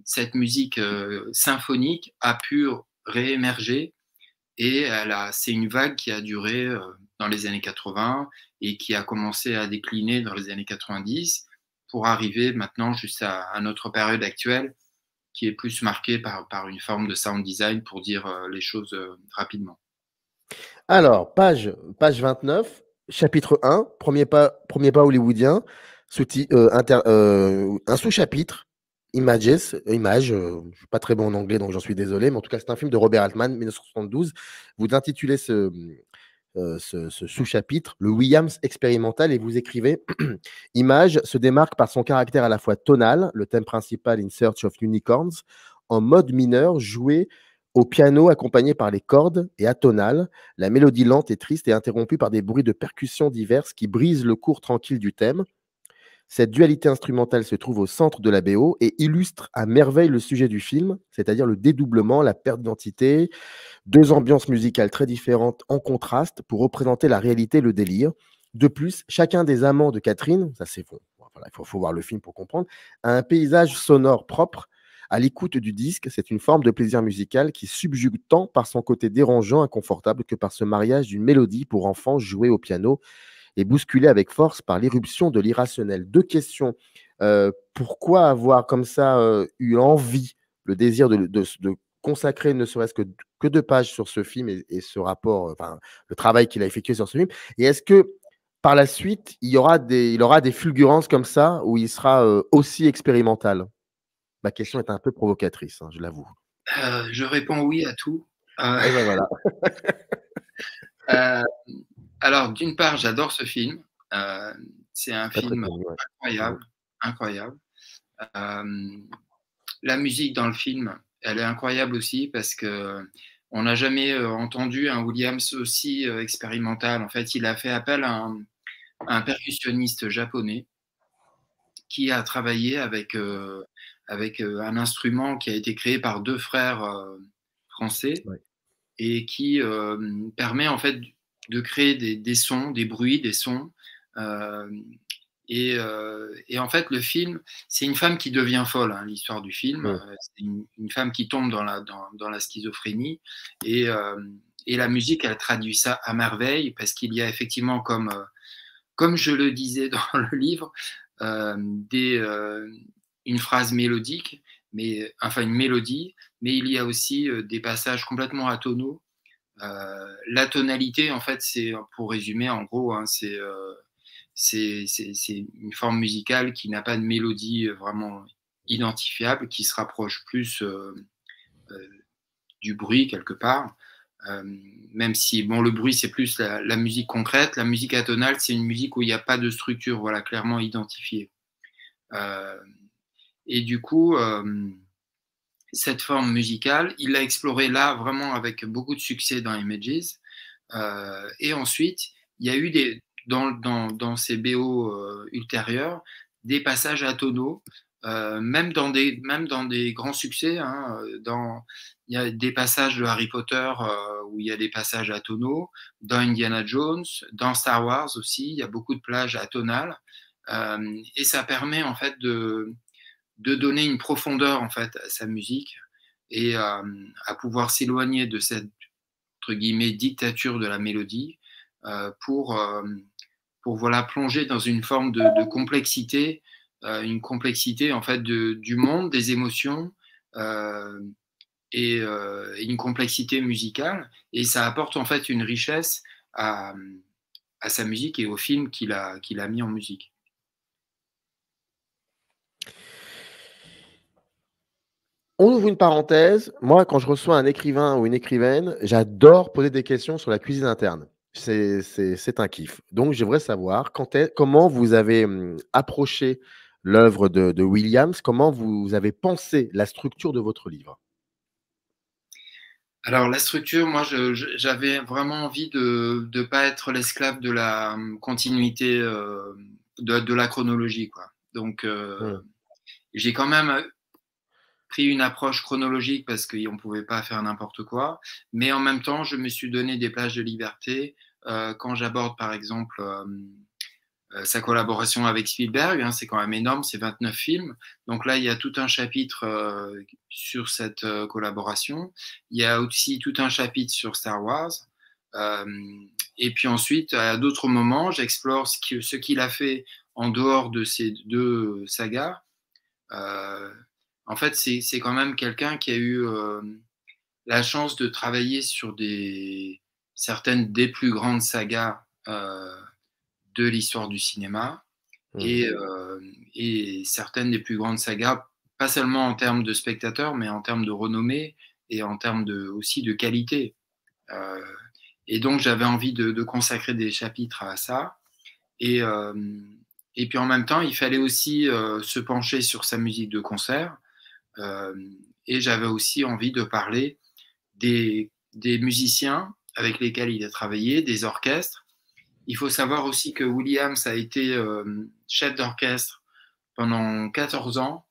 cette musique symphonique a pu réémerger. Et c'est une vague qui a duré dans les années 80 et qui a commencé à décliner dans les années 90 pour arriver maintenant jusqu'à notre période actuelle qui est plus marquée par une forme de sound design, pour dire les choses rapidement. Alors, page 29, chapitre 1, premier pas hollywoodien, un sous-chapitre, Images, je ne suis pas très bon en anglais, donc j'en suis désolé, mais en tout cas, c'est un film de Robert Altman, 1972. Vous intitulez ce sous-chapitre le Williams expérimental et vous écrivez Image se démarque par son caractère à la fois tonal, le thème principal In Search of Unicorns, en mode mineur, joué au piano accompagné par les cordes, et atonal, la mélodie lente et triste est interrompue par des bruits de percussions diverses qui brisent le cours tranquille du thème. Cette dualité instrumentale se trouve au centre de la BO et illustre à merveille le sujet du film, c'est-à-dire le dédoublement, la perte d'identité, deux ambiances musicales très différentes en contraste pour représenter la réalité et le délire. De plus, chacun des amants de Catherine, ça c'est bon, voilà, il faut voir le film pour comprendre, a un paysage sonore propre. À l'écoute du disque, c'est une forme de plaisir musical qui subjugue tant par son côté dérangeant, inconfortable, que par ce mariage d'une mélodie pour enfants jouée au piano et bousculée avec force par l'irruption de l'irrationnel. Deux questions. Pourquoi avoir comme ça eu envie, le désir de consacrer ne serait-ce que 2 pages sur ce film et ce rapport, le travail qu'il a effectué sur ce film? Et est-ce que par la suite, il aura des fulgurances comme ça où il sera aussi expérimental? Ma question est un peu provocatrice, hein, je l'avoue. Je réponds oui à tout. Et ben voilà. Alors, d'une part, j'adore ce film. C'est un film connu, ouais. incroyable. La musique dans le film, elle est incroyable aussi parce que on n'a jamais entendu un Williams aussi expérimental. En fait, il a fait appel à un percussionniste japonais qui a travaillé avec un instrument qui a été créé par 2 frères français, ouais, et qui permet en fait de créer des sons, des bruits, des sons. Et en fait, le film, c'est une femme qui devient folle, hein, l'histoire du film. Ouais. C'est une femme qui tombe dans la schizophrénie. Et la musique, elle traduit ça à merveille, parce qu'il y a effectivement, comme comme je le disais dans le livre, une phrase mélodique, enfin une mélodie, mais il y a aussi des passages complètement atonaux. La tonalité, en fait, c'est, pour résumer, en gros, hein, c'est une forme musicale qui n'a pas de mélodie vraiment identifiable, qui se rapproche plus du bruit quelque part. Même si bon, le bruit, c'est plus la musique concrète. La musique atonale, c'est une musique où il n'y a pas de structure, voilà, clairement identifiée. Et du coup, cette forme musicale, il l'a explorée là vraiment avec beaucoup de succès dans Images. Et ensuite, il y a eu dans ces BO ultérieurs des passages atonaux, même dans des grands succès. Hein, il y a des passages de Harry Potter où il y a des passages atonaux, dans Indiana Jones, dans Star Wars aussi, il y a beaucoup de plages atonales. Et ça permet en fait de donner une profondeur en fait à sa musique et à pouvoir s'éloigner de cette entre guillemets dictature de la mélodie pour voilà plonger dans une forme de complexité, une complexité en fait du monde, des émotions et une complexité musicale, et ça apporte en fait une richesse à sa musique et au film qu'il a mis en musique. On ouvre une parenthèse. Moi, quand je reçois un écrivain ou une écrivaine, j'adore poser des questions sur la cuisine interne. C'est un kiff. Donc, j'aimerais savoir comment vous avez approché l'œuvre de Williams, comment vous avez pensé la structure de votre livre. Alors, la structure, moi, j'avais vraiment envie de ne pas être l'esclave de la continuité de la chronologie, quoi. Donc, j'ai quand même pris une approche chronologique parce qu'on ne pouvait pas faire n'importe quoi, mais en même temps, je me suis donné des plages de liberté quand j'aborde, par exemple, sa collaboration avec Spielberg, hein, c'est quand même énorme, c'est 29 films. Donc là, il y a tout un chapitre sur cette collaboration. Il y a aussi tout un chapitre sur Star Wars. Et puis ensuite, à d'autres moments, j'explore ce qu'il a fait en dehors de ces deux sagas. En fait, c'est quand même quelqu'un qui a eu la chance de travailler sur certaines des plus grandes sagas de l'histoire du cinéma et certaines des plus grandes sagas, pas seulement en termes de spectateurs, mais en termes de renommée et en termes aussi de qualité. Et donc, j'avais envie de consacrer des chapitres à ça. Et puis, en même temps, il fallait aussi se pencher sur sa musique de concert. Et j'avais aussi envie de parler des musiciens avec lesquels il a travaillé, des orchestres. Il faut savoir aussi que Williams a été chef d'orchestre pendant 14 ans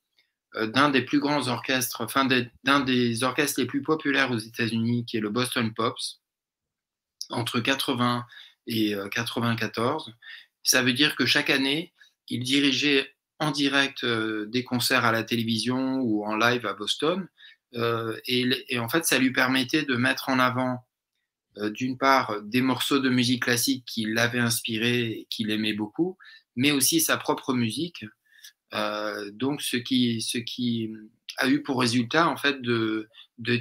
d'un des plus grands orchestres, enfin d'un des orchestres les plus populaires aux États-Unis, qui est le Boston Pops, entre 80 et 94. Ça veut dire que chaque année, il dirigeait en direct des concerts à la télévision ou en live à Boston. Et en fait, ça lui permettait de mettre en avant d'une part des morceaux de musique classique qui l'avaient inspiré et qu'il aimait beaucoup, mais aussi sa propre musique. Donc ce qui a eu pour résultat en fait de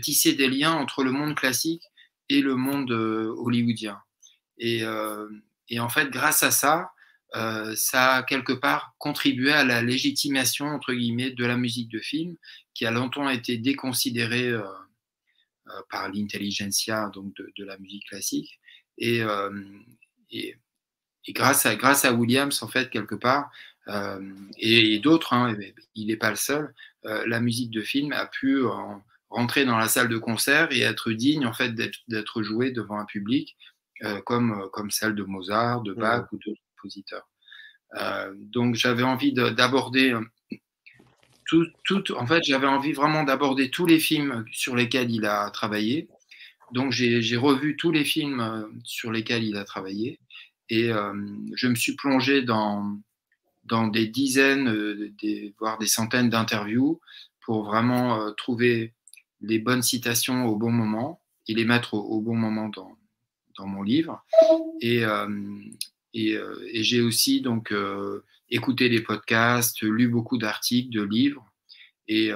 tisser des liens entre le monde classique et le monde hollywoodien. Et en fait, grâce à ça, ça a quelque part contribué à la légitimation entre guillemets de la musique de film, qui a longtemps été déconsidérée par l'intelligentsia donc de la musique classique, et grâce à Williams en fait quelque part et d'autres, hein, il n'est pas le seul, la musique de film a pu rentrer dans la salle de concert et être digne en fait d'être jouée devant un public comme celle de Mozart, de Bach ou d'autres compositeurs. Donc j'avais envie d'aborder en fait, j'avais envie vraiment d'aborder tous les films sur lesquels il a travaillé. Donc, j'ai revu tous les films sur lesquels il a travaillé et je me suis plongé dans des dizaines, voire des centaines d'interviews pour vraiment trouver les bonnes citations au bon moment et les mettre au bon moment dans mon livre. Et Et j'ai aussi donc écouté des podcasts, lu beaucoup d'articles, de livres, et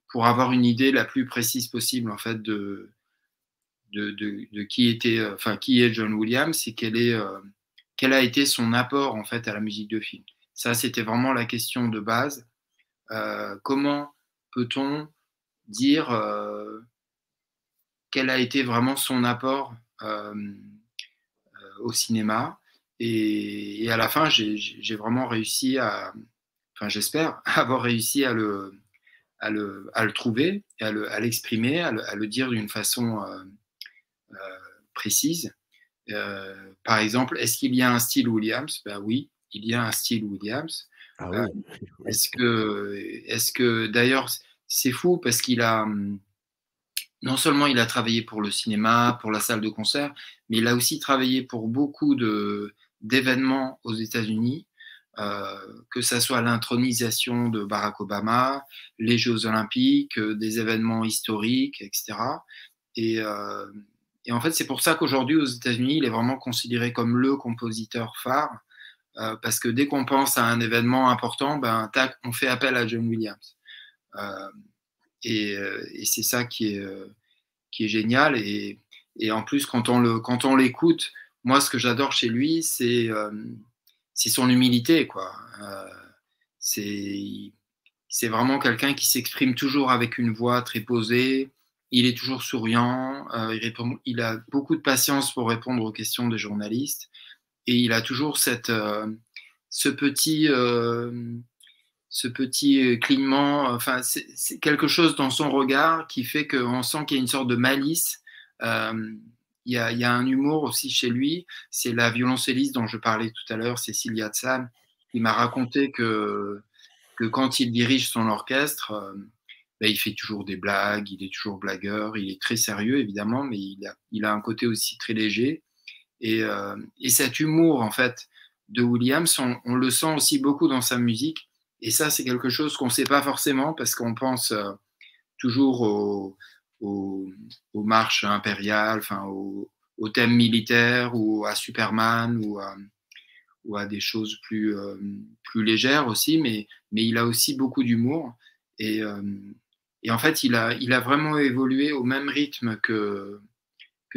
pour avoir une idée la plus précise possible en fait de qui était, qui est John Williams et quel a été son apport en fait à la musique de film. Ça, c'était vraiment la question de base. Comment peut-on dire quel a été vraiment son apport au cinéma? Et à la fin, j'ai vraiment réussi j'espère avoir réussi à le trouver, et à l'exprimer, à le dire d'une façon précise. Par exemple, est-ce qu'il y a un style Williams? Ben oui, il y a un style Williams. Ah oui. Est-ce que d'ailleurs, c'est fou parce qu'il a non seulement il a travaillé pour le cinéma, pour la salle de concert, mais il a aussi travaillé pour beaucoup d'événements aux États-Unis, que ça soit l'intronisation de Barack Obama, les Jeux Olympiques, des événements historiques, etc. Et en fait, c'est pour ça qu'aujourd'hui, aux États-Unis, il est vraiment considéré comme le compositeur phare, parce que dès qu'on pense à un événement important, tac, on fait appel à John Williams. Et c'est ça qui est génial. Et en plus, quand on l'écoute, moi, ce que j'adore chez lui, c'est son humilité, quoi. C'est vraiment quelqu'un qui s'exprime toujours avec une voix très posée. Il est toujours souriant. Il a beaucoup de patience pour répondre aux questions des journalistes. Et il a toujours ce petit clignement. C'est quelque chose dans son regard qui fait qu'on sent qu'il y a une sorte de malice. Il y a un humour aussi chez lui. C'est la violoncelliste dont je parlais tout à l'heure, Cécilia Tsan, qui m'a raconté que quand il dirige son orchestre, il fait toujours des blagues, il est toujours blagueur, il est très sérieux évidemment, mais il a un côté aussi très léger. Et cet humour en fait de Williams, on le sent aussi beaucoup dans sa musique. Et ça, c'est quelque chose qu'on ne sait pas forcément parce qu'on pense toujours aux marches impériales, au thème militaire ou à Superman ou à des choses plus légères aussi, mais il a aussi beaucoup d'humour. Et en fait, il a vraiment évolué au même rythme que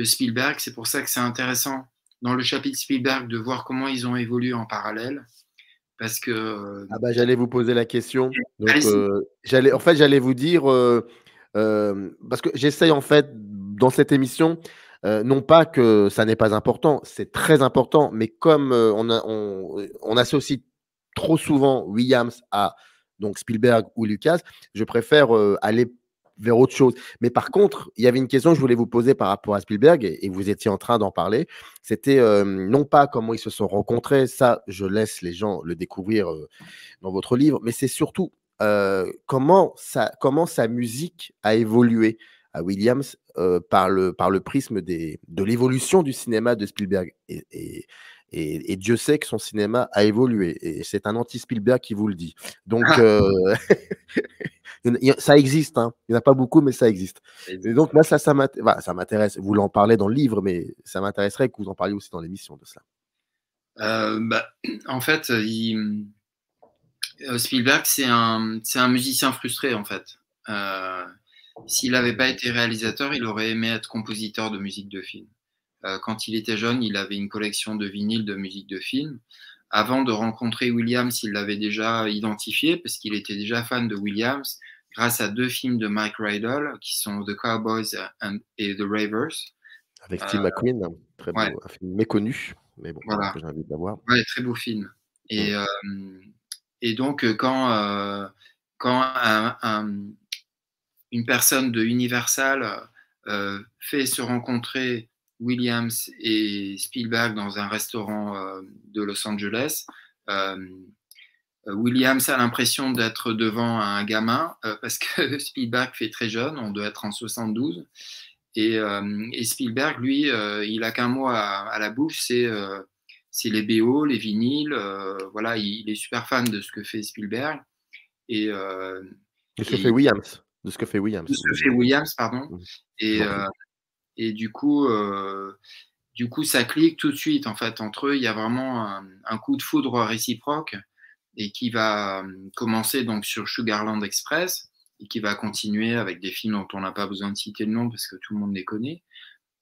Spielberg. C'est pour ça que c'est intéressant dans le chapitre Spielberg de voir comment ils ont évolué en parallèle. Parce que. J'allais vous poser la question. Donc, j'allais vous dire, parce que j'essaye en fait dans cette émission, non pas que ça n'est pas important, c'est très important, mais comme on associe trop souvent Williams à donc Spielberg ou Lucas, je préfère aller vers autre chose. Mais par contre, il y avait une question que je voulais vous poser par rapport à Spielberg, et vous étiez en train d'en parler. C'était non pas comment ils se sont rencontrés, ça, je laisse les gens le découvrir dans votre livre, mais c'est surtout comment sa musique a évolué à Williams par le prisme de l'évolution du cinéma de Spielberg. Et Dieu sait que son cinéma a évolué. Et c'est un anti-Spielberg qui vous le dit. Donc, ça existe. Hein. Il n'y en a pas beaucoup, mais ça existe. Et donc, moi, ça m'intéresse. Vous l'en parlez dans le livre, mais ça m'intéresserait que vous en parliez aussi dans l'émission de cela. En fait, Spielberg, c'est un musicien frustré, en fait. S'il n'avait pas été réalisateur, il aurait aimé être compositeur de musique de film. Quand il était jeune, il avait une collection de vinyles de musique de film. Avant de rencontrer Williams, il l'avait déjà identifié parce qu'il était déjà fan de Williams grâce à 2 films de Mike Rydell qui sont The Cowboys et The Ravers. Avec Steve McQueen, très beau, un film méconnu, mais bon, voilà. j'invite à voir. Ouais, très beau film. Et donc, quand une personne de Universal fait se rencontrer Williams et Spielberg dans un restaurant de Los Angeles, Williams a l'impression d'être devant un gamin parce que Spielberg fait très jeune, on doit être en 72. Et Spielberg, lui, il a qu'un mot à la bouche, c'est les BO, les vinyles. Voilà, il est super fan de ce que fait Spielberg. De ce que fait Williams. De ce que fait Williams. De ce que fait Williams, pardon. Et du coup, du coup, ça clique tout de suite. En fait, entre eux, il y a vraiment un coup de foudre réciproque et qui va commencer donc sur Sugarland Express et qui va continuer avec des films dont on n'a pas besoin de citer le nom parce que tout le monde les connaît.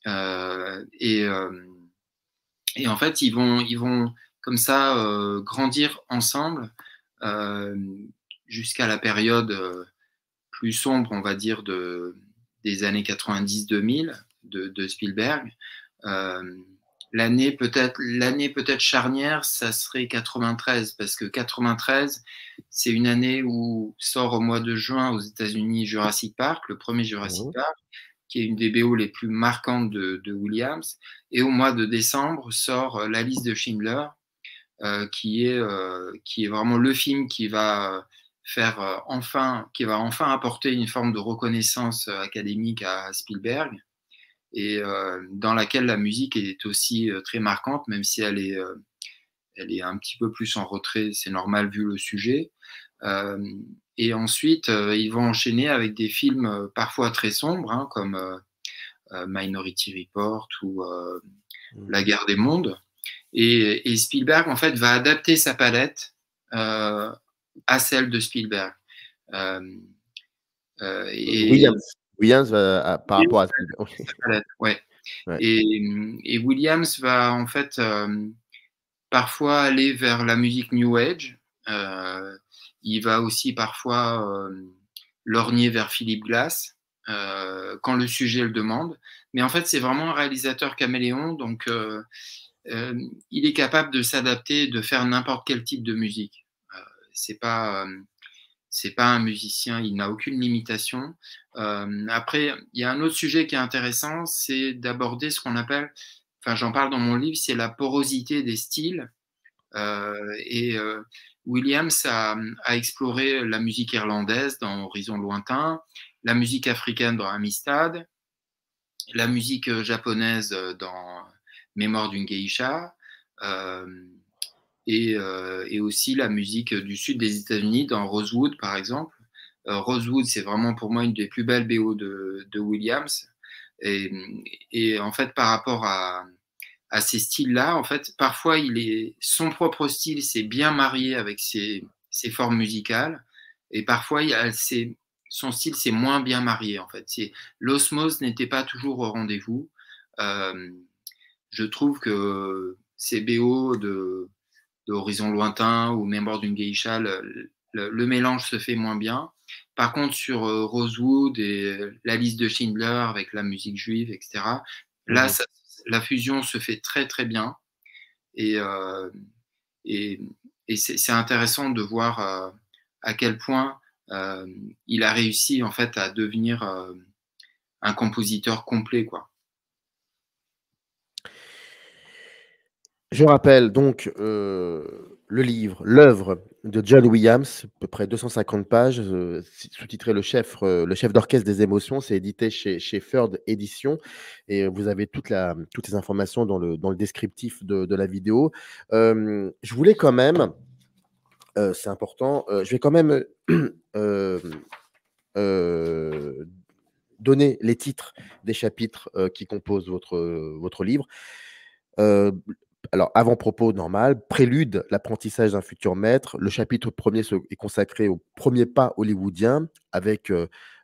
Et en fait, ils vont comme ça grandir ensemble jusqu'à la période plus sombre, on va dire, des années 90-2000 de Spielberg. L'année peut-être charnière, ça serait 93, parce que 93, c'est une année où sort au mois de juin aux États-Unis Jurassic Park, le premier Jurassic Park, qui est une des BO les plus marquantes de Williams. Et au mois de décembre sort La liste de Schindler, qui est vraiment le film qui va enfin apporter une forme de reconnaissance académique à Spielberg, et dans laquelle la musique est aussi très marquante, même si elle est un petit peu plus en retrait, c'est normal vu le sujet. Et ensuite, ils vont enchaîner avec des films parfois très sombres, hein, comme Minority Report ou La guerre des mondes. Et Spielberg, en fait, va adapter sa palette à celle de Spielberg. Williams par rapport à Spielberg. Ouais. Et Williams va en fait parfois aller vers la musique New Age. Il va aussi parfois lorgner vers Philip Glass quand le sujet le demande. Mais en fait, c'est vraiment un réalisateur caméléon, donc il est capable de s'adapter, de faire n'importe quel type de musique. C'est pas un musicien, il n'a aucune limitation. Après, il y a un autre sujet qui est intéressant, c'est d'aborder ce qu'on appelle, enfin j'en parle dans mon livre, c'est la porosité des styles. Williams a exploré la musique irlandaise dans Horizon lointain, la musique africaine dans Amistad, la musique japonaise dans Mémoire d'une geisha, et aussi la musique du sud des États-Unis dans Rosewood, par exemple. Rosewood, c'est vraiment pour moi une des plus belles BO de Williams. Et en fait, par rapport à ces styles-là, en fait, parfois, son propre style s'est bien marié avec ses formes musicales, et parfois, son style s'est moins bien marié, en fait. L'osmose n'était pas toujours au rendez-vous. Je trouve que ces BO de Horizon lointain ou Mémoire d'une geisha, le mélange se fait moins bien. Par contre, sur Rosewood et La liste de Schindler avec la musique juive, etc., là, la fusion se fait très, très bien. Et c'est intéressant de voir à quel point il a réussi, en fait, à devenir un compositeur complet, quoi. Je rappelle donc le livre, l'œuvre de John Williams, à peu près 250 pages, sous-titré le chef d'orchestre des émotions. C'est édité chez Third Edition, et vous avez toutes les informations dans le descriptif de la vidéo. Je voulais quand même, c'est important, je vais quand même donner les titres des chapitres qui composent votre livre. Alors, avant-propos normal, prélude, l'apprentissage d'un futur maître. Le chapitre premier est consacré aux premiers pas hollywoodiens, avec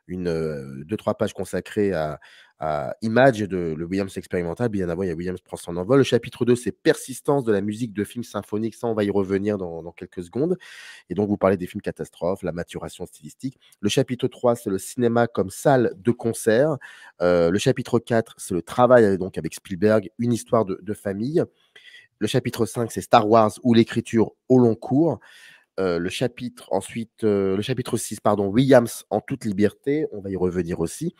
2-3 pages consacrées à Image de le Williams expérimental. Bien avant, il y a Williams prend son envol. Le chapitre 2, c'est persistance de la musique de films symphoniques. Ça, on va y revenir dans quelques secondes. Et donc, vous parlez des films catastrophes, la maturation stylistique. Le chapitre 3, c'est le cinéma comme salle de concert. Le chapitre 4, c'est le travail donc avec Spielberg, une histoire de famille. Le chapitre 5, c'est Star Wars ou l'écriture au long cours. Le chapitre 6, Williams en toute liberté. On va y revenir aussi.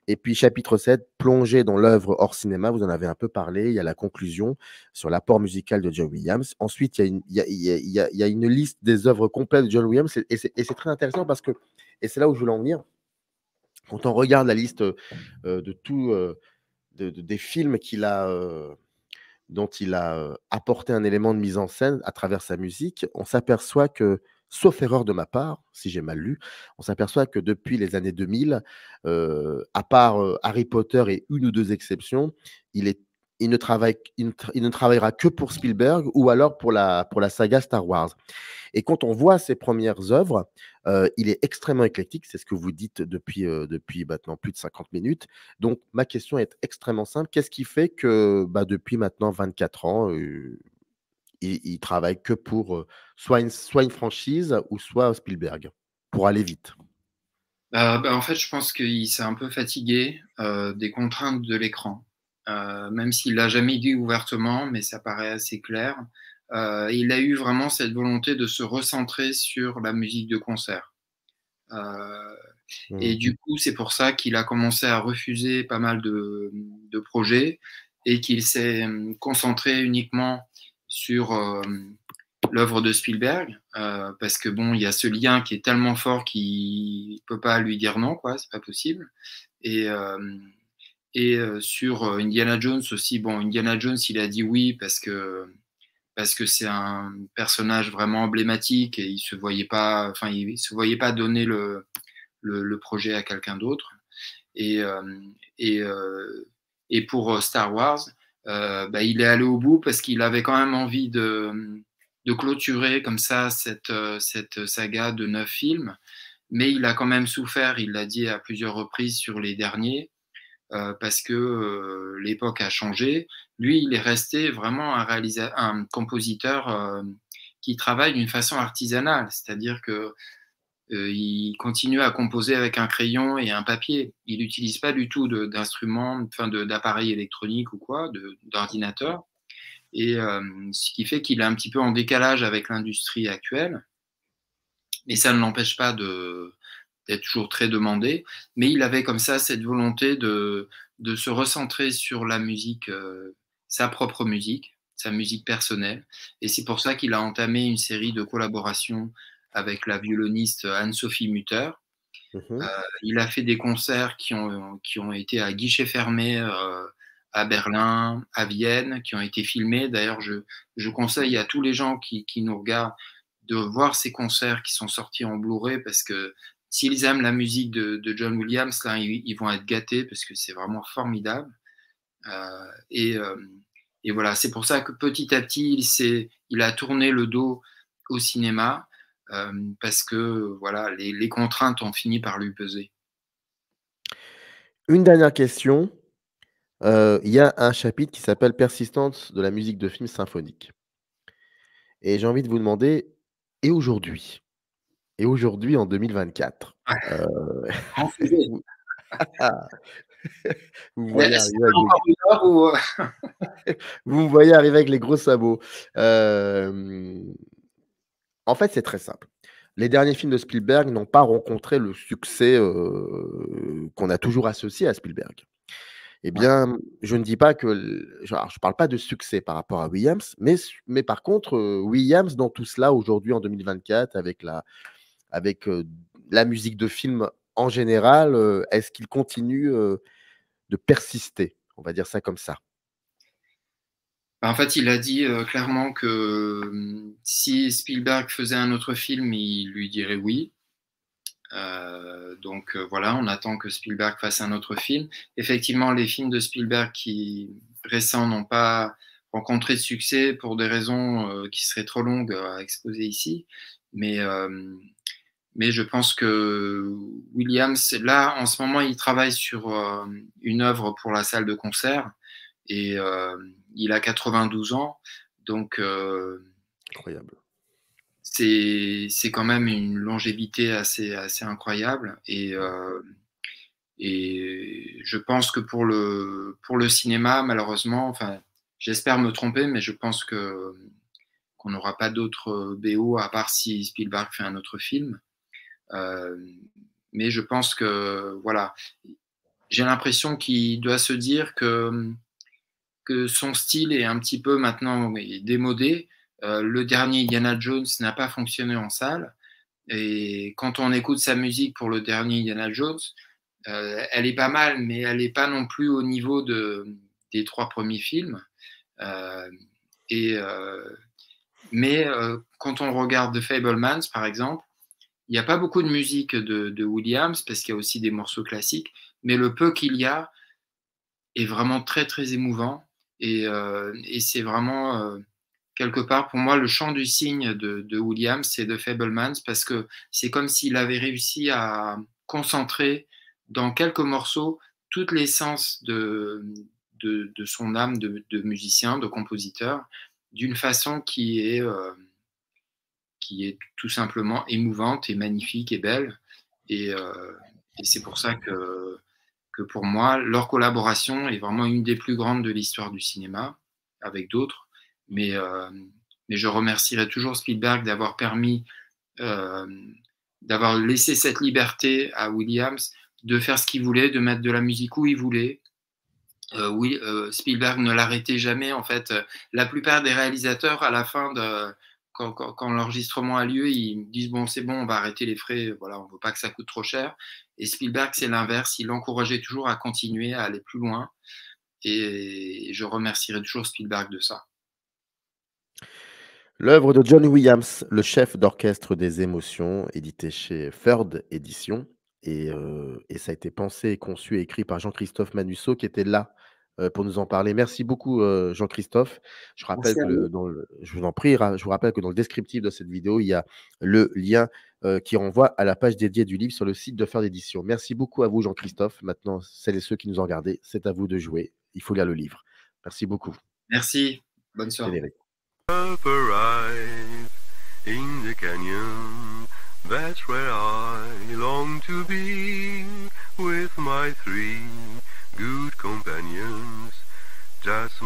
Et puis, chapitre 7, plongée dans l'œuvre hors cinéma. Vous en avez un peu parlé. Il y a la conclusion sur l'apport musical de John Williams. Ensuite, il y a une liste des œuvres complètes de John Williams. Et c'est très intéressant parce que, et c'est là où je voulais en venir, quand on regarde la liste des films dont il a apporté un élément de mise en scène à travers sa musique, on s'aperçoit que, sauf erreur de ma part, si j'ai mal lu, on s'aperçoit que depuis les années 2000, à part Harry Potter et une ou deux exceptions, il est il ne travaillera que pour Spielberg ou alors pour la saga Star Wars. Et quand on voit ses premières œuvres, il est extrêmement éclectique, c'est ce que vous dites depuis maintenant plus de 50 minutes. Donc ma question est extrêmement simple, qu'est-ce qui fait que, depuis maintenant 24 ans, il travaille que pour, soit une franchise ou soit Spielberg? Pour aller vite. En fait, je pense qu'il s'est un peu fatigué des contraintes de l'écran. Même s'il l'a jamais dit ouvertement, mais ça paraît assez clair. Il a eu vraiment cette volonté de se recentrer sur la musique de concert. Et du coup, c'est pour ça qu'il a commencé à refuser pas mal de projets et qu'il s'est concentré uniquement sur l'œuvre de Spielberg, parce que bon, il y a ce lien qui est tellement fort qu'il peut pas lui dire non, quoi, c'est pas possible. Et sur Indiana Jones aussi, bon, Indiana Jones, il a dit oui parce que c'est un personnage vraiment emblématique et il se voyait pas donner le projet à quelqu'un d'autre. Et pour Star Wars, il est allé au bout parce qu'il avait quand même envie de clôturer comme ça cette saga de 9 films, mais il a quand même souffert, il l'a dit à plusieurs reprises sur les derniers, parce que l'époque a changé. Lui, il est resté vraiment un compositeur qui travaille d'une façon artisanale, c'est-à-dire que il continue à composer avec un crayon et un papier. Il n'utilise pas du tout d'instruments, d'appareils électroniques ou quoi, d'ordinateur. Et ce qui fait qu'il est un petit peu en décalage avec l'industrie actuelle. Mais ça ne l'empêche pas d'être toujours très demandé. Mais il avait comme ça cette volonté de se recentrer sur la musique, sa propre musique, sa musique personnelle. Et c'est pour ça qu'il a entamé une série de collaborations avec la violoniste Anne-Sophie Mutter. Il a fait des concerts qui ont été à guichet fermé à Berlin, à Vienne, qui ont été filmés. D'ailleurs, je conseille à tous les gens qui nous regardent de voir ces concerts qui sont sortis en Blu-ray, parce que s'ils aiment la musique de John Williams, là, ils vont être gâtés parce que c'est vraiment formidable. Et voilà, c'est pour ça que petit à petit, il a tourné le dos au cinéma, parce que voilà, les contraintes ont fini par lui peser. Une dernière question. Il y a un chapitre qui s'appelle Persistance de la musique de film symphonique. Et j'ai envie de vous demander, et aujourd'hui? Et aujourd'hui, en 2024, vous vous me voyez arriver avec vous me voyez arriver avec les gros sabots. En fait, c'est très simple. Les derniers films de Spielberg n'ont pas rencontré le succès, qu'on a toujours associé à Spielberg. Eh bien, je ne dis pas que je parle pas de succès par rapport à Williams, mais par contre, Williams dans tout cela aujourd'hui en 2024 avec la musique de film en général, est-ce qu'il continue, de persister? On va dire ça comme ça. En fait, il a dit clairement que si Spielberg faisait un autre film, il lui dirait oui. Donc voilà, on attend que Spielberg fasse un autre film. Effectivement, les films de Spielberg récents n'ont pas rencontré de succès pour des raisons qui seraient trop longues à exposer ici. Mais je pense que Williams, là, en ce moment, il travaille sur une œuvre pour la salle de concert. Et il a 92 ans, donc Incroyable. C'est quand même une longévité assez incroyable. Et je pense que pour le cinéma, malheureusement, enfin, j'espère me tromper, mais je pense qu'on n'aura pas d'autres BO à part si Spielberg fait un autre film. Mais je pense que, voilà, j'ai l'impression qu'il doit se dire que son style est un petit peu maintenant démodé. Le dernier Indiana Jones n'a pas fonctionné en salle. Et quand on écoute sa musique pour le dernier Indiana Jones, elle est pas mal, mais elle n'est pas non plus au niveau des 3 premiers films. Mais quand on regarde The Fabelmans, par exemple, il n'y a pas beaucoup de musique de Williams, parce qu'il y a aussi des morceaux classiques, mais le peu qu'il y a est vraiment très, très émouvant. Et c'est vraiment, quelque part, pour moi, le chant du cygne de Williams et de Fabelmans, parce que c'est comme s'il avait réussi à concentrer dans quelques morceaux toute l'essence de son âme de musicien, de compositeur, d'une façon qui est tout simplement émouvante et magnifique et belle. Et c'est pour ça que pour moi, leur collaboration est vraiment une des plus grandes de l'histoire du cinéma, avec d'autres. Mais je remercierai toujours Spielberg d'avoir permis, d'avoir laissé cette liberté à Williams de faire ce qu'il voulait, de mettre de la musique où il voulait. Spielberg ne l'arrêtait jamais. En fait, la plupart des réalisateurs, à la fin quand l'enregistrement a lieu, ils disent bon, c'est bon, on va arrêter les frais, voilà, on veut pas que ça coûte trop cher. Et Spielberg, c'est l'inverse, il l'encourageait toujours à continuer, à aller plus loin. Et je remercierai toujours Spielberg de ça. L'œuvre de John Williams, le chef d'orchestre des émotions, édité chez Third Édition. Et ça a été pensé, et conçu et écrit par Jean-Christophe Manusseau, qui était là pour nous en parler. Merci beaucoup, Jean-Christophe. Je rappelle que je vous en prie, je vous rappelle que dans le descriptif de cette vidéo, il y a le lien qui renvoie à la page dédiée du livre sur le site de Third Édition. Merci beaucoup à vous, Jean-Christophe. Maintenant, celles et ceux qui nous ont regardés, c'est à vous de jouer. Il faut lire le livre. Merci beaucoup. Merci. Bonne soirée. Générique. Arrive in the canyon, that's where I long to be, with my 3 good companions, just